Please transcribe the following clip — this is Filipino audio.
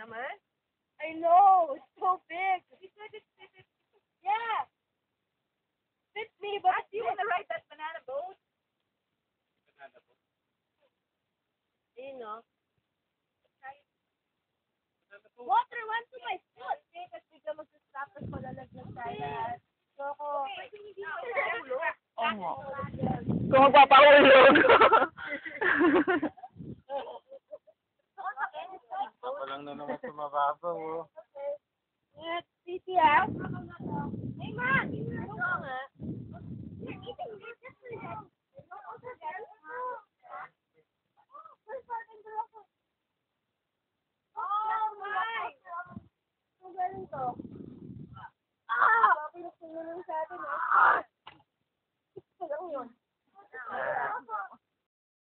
naman. I know, it's so big. Yeah. Fit me, but Do you want to ride that banana boat? you know. Water went to my foot. Okay, kasi bigla mag-stop at malalaglag tayo. So ako, Oo nga. Kung magpapahulog. Walang na naman sa mababaw, oh.